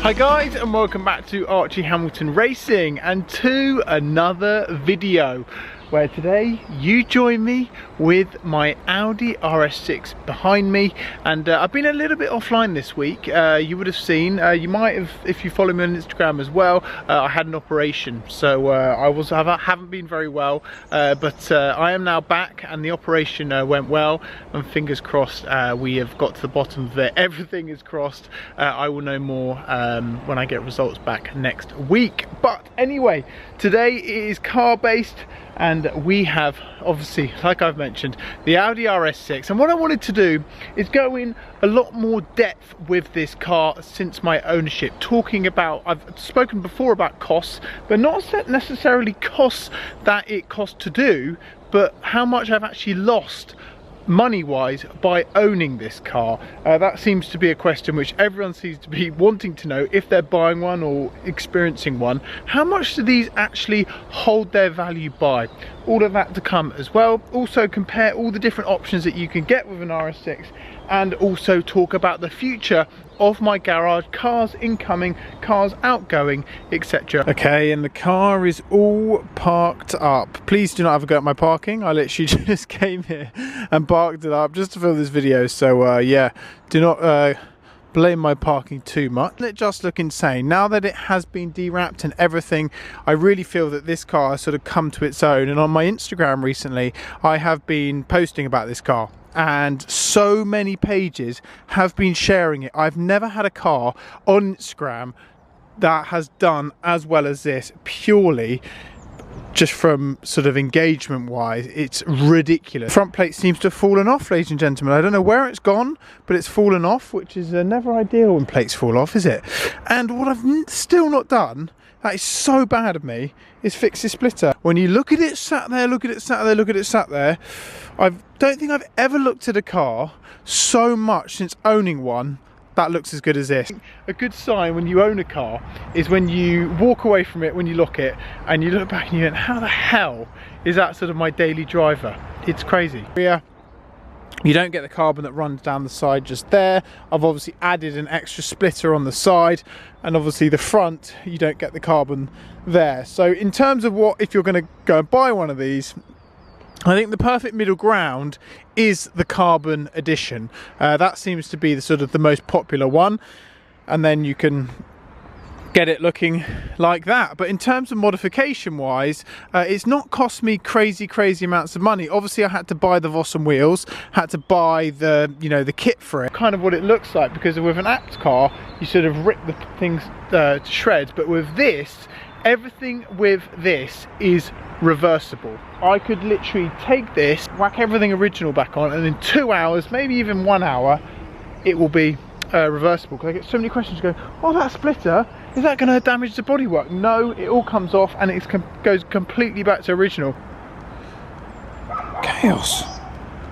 Hi guys, and welcome back to Archie Hamilton Racing and to another video where today you join me with my Audi RS6 behind me. And I've been a little bit offline this week. You would have seen, you might have, if you follow me on Instagram as well, I had an operation, so I haven't been very well, but I am now back and the operation went well, and fingers crossed we have got to the bottom of it. Everything is crossed. I will know more when I get results back next week. But anyway, today it is car based, and we have, obviously, like I've mentioned, the Audi RS6. And what I wanted to do is go in a lot more depth with this car since my ownership, talking about, I've spoken before about costs, but not necessarily costs that it costs to do, but how much I've actually lost money-wise by owning this car. That seems to be a question which everyone seems to be wanting to know if they're buying one or experiencing one. How much do these actually hold their value by? All of that to come as well. Also compare all the different options that you can get with an RS6, and also talk about the future of my garage, cars incoming, cars outgoing, etc. Okay, and the car is all parked up. Please do not have a go at my parking. I literally just came here and parked it up just to film this video, so yeah, do not blame my parking too much. It just look insane now that it has been dewrapped and everything. I really feel that this car has sort of come to its own, and on my Instagram recently I have been posting about this car, and so many pages have been sharing it. I've never had a car on Instagram that has done as well as this, purely just from sort of engagement wise. It's ridiculous. Front plate seems to have fallen off, ladies and gentlemen. I don't know where it's gone, but it's fallen off, which is never ideal when plates fall off, is it? And what I've still not done, that is so bad of me, is fix the splitter. When you look at it sat there, look at it sat there, look at it sat there, I don't think I've ever looked at a car so much since owning one that looks as good as this. A good sign when you own a car is when you walk away from it, when you look it, and you look back and you think, how the hell is that sort of my daily driver? It's crazy. Yeah. You don't get the carbon that runs down the side just there. I've obviously added an extra splitter on the side, and obviously the front, you don't get the carbon there. So in terms of what, if you're going to go and buy one of these, I think the perfect middle ground is the carbon edition. That seems to be the sort of the most popular one, and then you can get it looking like that. But in terms of modification wise, it's not cost me crazy amounts of money. Obviously I had to buy the Vossen wheels, had to buy the, you know, the kit for it, kind of what it looks like, because with an apt car you sort of rip the things to shreds, but with this, everything with this is reversible. I could literally take this, whack everything original back on, and in 2 hours, maybe even 1 hour, it will be reversible. Because I get so many questions going, oh, that splitter, is that going to damage the bodywork? No, it all comes off and it goes completely back to original. Chaos.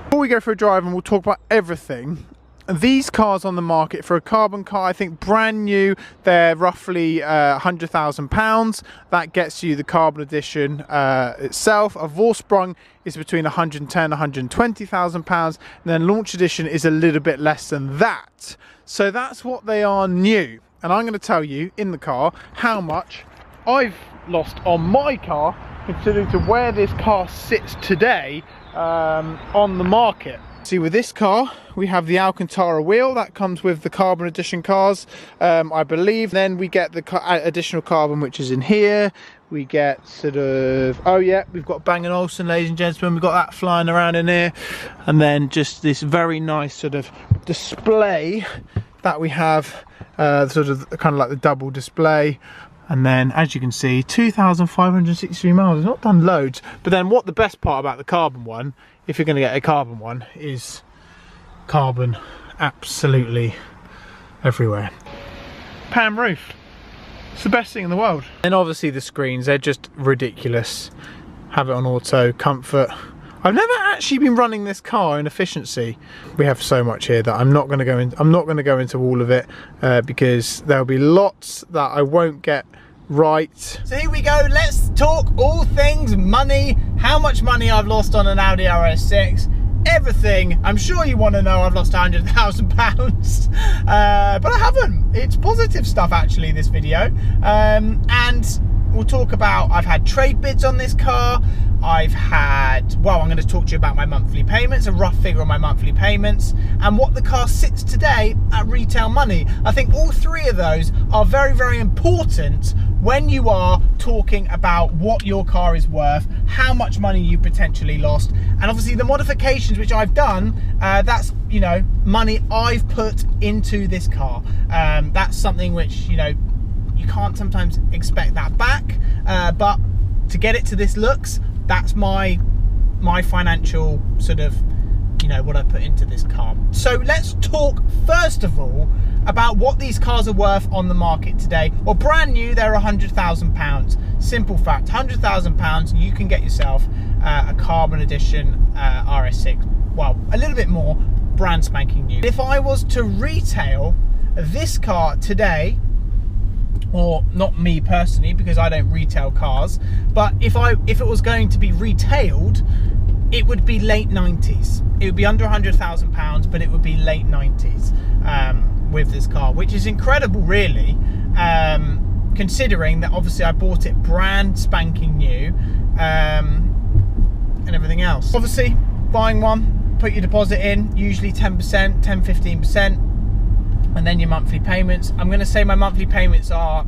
Before we go for a drive, and we'll talk about everything, these cars on the market for a carbon car, I think brand new, they're roughly £100,000. That gets you the carbon edition itself. A Vorsprung is between £110,000 and £120,000, and then launch edition is a little bit less than that. So that's what they are new. And I'm going to tell you in the car how much I've lost on my car, considering to where this car sits today on the market. See, with this car we have the Alcantara wheel that comes with the carbon edition cars, I believe. Then we get the additional carbon which is in here. We get sort of, oh yeah, we've got Bang & Olufsen, ladies and gentlemen, we've got that flying around in here. And then just this very nice sort of display that we have, sort of kind of like the double display. And then, as you can see, 2,563 miles. It's not done loads. But then what the best part about the carbon one, if you're going to get a carbon one, is carbon absolutely everywhere. Pan roof. It's the best thing in the world. And obviously the screens, they're just ridiculous. Have it on auto, comfort. I've never actually been running this car in efficiency. We have so much here that I'm not going to go into all of it because there'll be lots that I won't get right. So here we go, let's talk all things money. How much money I've lost on an Audi RS6. everything. I'm sure you want to know I've lost £100,000, but I haven't. It's positive stuff actually, this video. And we'll talk about, I've had trade bids on this car. I've had, well, I'm going to talk to you about my monthly payments, a rough figure on my monthly payments, and what the car sits today at retail money. I think all three of those are very, very important when you are talking about what your car is worth, how much money you potentially lost, and obviously the modifications which I've done, that's, you know, money I've put into this car. That's something which, you know, you can't sometimes expect that back, but to get it to this looks, that's my financial sort of, you know, what I put into this car. So let's talk first of all about what these cars are worth on the market today. Well, brand new, they're £100,000. Simple fact, £100,000, you can get yourself a carbon edition RS6. Well, a little bit more, brand spanking new. If I was to retail this car today, or not me personally, because I don't retail cars, but if it was going to be retailed, it would be late 90s. It would be under £100,000, but it would be late 90s with this car, which is incredible, really, considering that obviously I bought it brand spanking new, and everything else. Obviously, buying one, put your deposit in, usually 10%, 10-15%. And then your monthly payments. I'm going to say my monthly payments are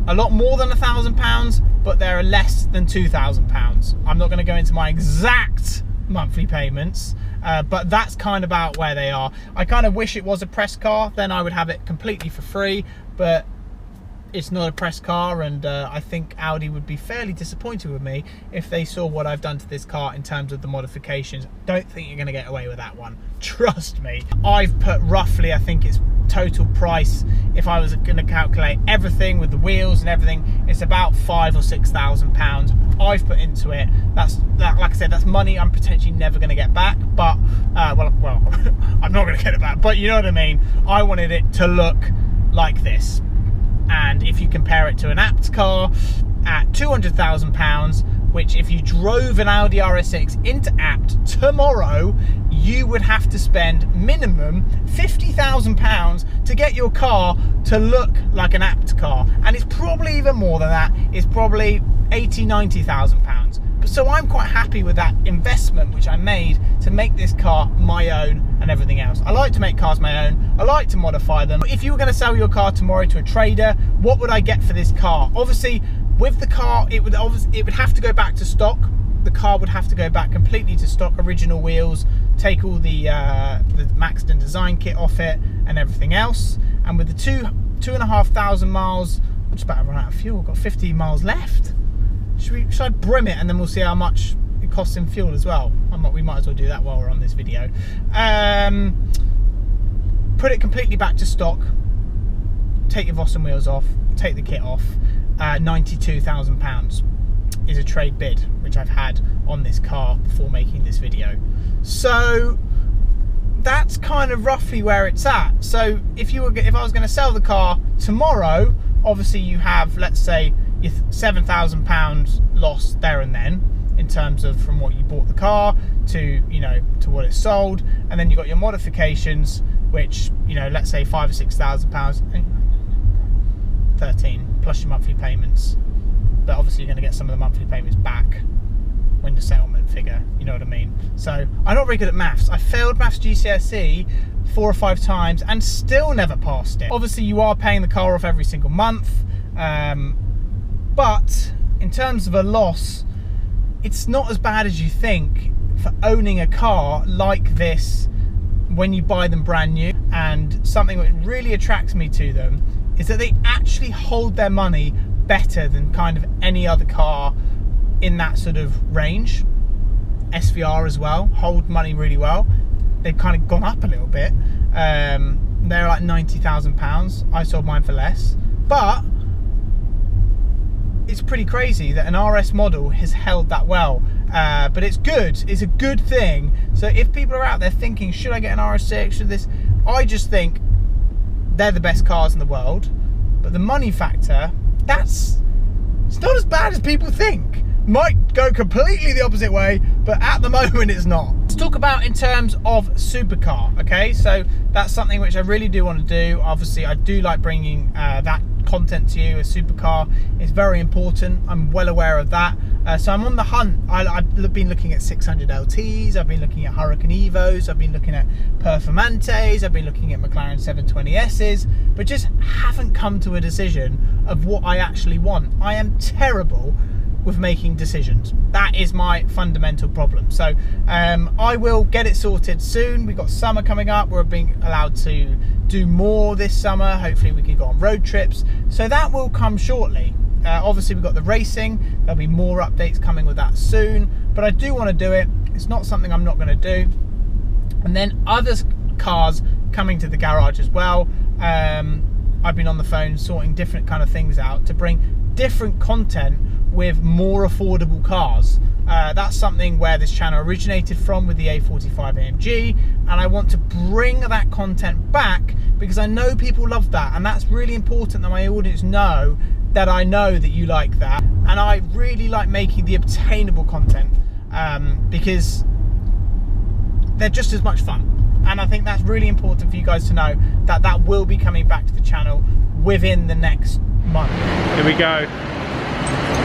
a lot more than £1,000, but they're less than £2,000. I'm not going to go into my exact monthly payments, but that's kind of about where they are. I kind of wish it was a press car, then I would have it completely for free, but it's not a press car, and I think Audi would be fairly disappointed with me if they saw what I've done to this car in terms of the modifications. Don't think you're going to get away with that one, trust me. I've put roughly, I think it's total price, if I was going to calculate everything with the wheels and everything, it's about £5,000 or £6,000 I've put into it. That's like I said, that's money I'm potentially never going to get back, but well I'm not going to get it back, but you know what I mean. I wanted it to look like this. And if you compare it to an apt car at £200,000, which if you drove an Audi Rs6 into apt tomorrow, you would have to spend minimum £50,000 to get your car to look like an apt car. And it's probably even more than that. It's probably £80,000-90,000. So I'm quite happy with that investment which I made to make this car my own and everything else. I like to make cars my own. I like to modify them. If you were going to sell your car tomorrow to a trader, what would I get for this car? Obviously, with the car, it would have to go back to stock. The car would have to go back completely to stock, original wheels, take all the Maxton design kit off it and everything else. And with the 2,500 miles, I'm just about to run out of fuel. Got 15 miles left. Should I brim it and then we'll see how much it costs in fuel as well? We might as well do that while we're on this video. Put it completely back to stock. Take your Vossen wheels off. Take the kit off. £92,000 is a trade bid which I've had on this car before making this video. So that's kind of roughly where it's at. So if I was going to sell the car tomorrow, obviously you have, let's say, your £7,000 loss there and then, in terms of from what you bought the car to, you know, to what it's sold, and then you got your modifications, which, you know, let's say £5,000 or £6,000, 13 plus your monthly payments. But obviously you're going to get some of the monthly payments back when the settlement figure, you know what I mean. So I'm not very good at maths. I failed maths GCSE 4 or 5 times and still never passed it. Obviously you are paying the car off every single month, but in terms of a loss, it's not as bad as you think for owning a car like this when you buy them brand new. And something that really attracts me to them is that they actually hold their money better than kind of any other car in that sort of range. SVR as well, hold money really well. They've kind of gone up a little bit. They're like £90,000. I sold mine for less, but it's pretty crazy that an RS model has held that well. But it's good. It's a good thing. So if people are out there thinking, should I get an RS6? Should this? I just think they're the best cars in the world. But the money factor, it's not as bad as people think. Might go completely the opposite way, but at the moment it's not. To talk about in terms of supercar, okay, so that's something which I really do want to do. Obviously I do like bringing that content to you. A supercar is very important, I'm well aware of that. So I'm on the hunt. I've been looking at 600 LTs, I've been looking at Hurricane Evos, I've been looking at Performantes, I've been looking at McLaren 720Ss, but just haven't come to a decision of what I actually want. I am terrible with making decisions. That is my fundamental problem. So I will get it sorted soon. We've got summer coming up. We're being allowed to do more this summer. Hopefully we can go on road trips. So that will come shortly. Obviously we've got the racing. There'll be more updates coming with that soon. But I do want to do it. It's not something I'm not going to do. And then other cars coming to the garage as well. I've been on the phone sorting different kind of things out to bring different content with more affordable cars. That's something where this channel originated from, with the A45 AMG, and I want to bring that content back because I know people love that, and that's really important that my audience know that I know that you like that. And I really like making the obtainable content because they're just as much fun, and I think that's really important for you guys to know that that will be coming back to the channel within the next month. Here we go.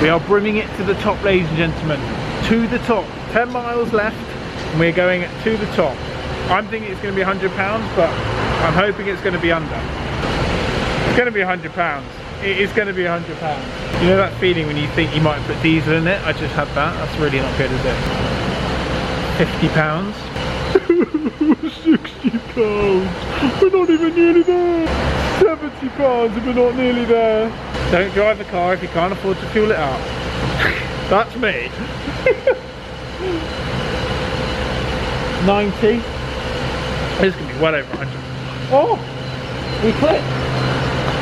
We are bringing it to the top, ladies and gentlemen. To the top. 10 miles left and we're going to the top. I'm thinking it's going to be £100, but I'm hoping it's going to be under. It's going to be £100. It is going to be £100. You know that feeling when you think you might put diesel in it? I just had that. That's really not good, is it? £50. £60. We're not even nearly there. £70 if we're not nearly there. Don't drive a car if you can't afford to fuel it up. That's me. 90. This is going to be well over 100. Oh, we clicked.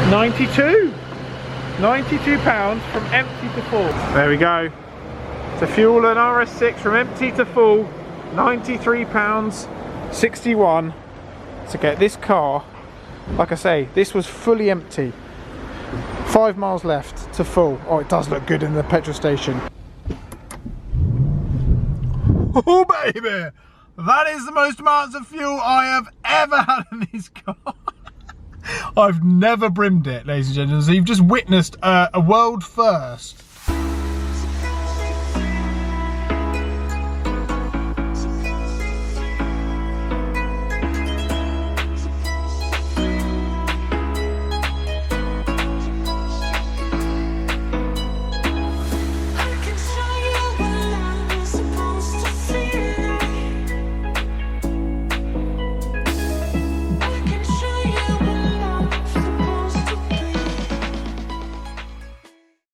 92. £92 from empty to full. There we go. To fuel an RS6 from empty to full, £93.61 to get this car. Like I say, this was fully empty. 5 miles left to full. Oh, it does look good in the petrol station. Oh baby, that is the most amounts of fuel I have ever had in this car. I've never brimmed it, ladies and gentlemen. So you've just witnessed a world first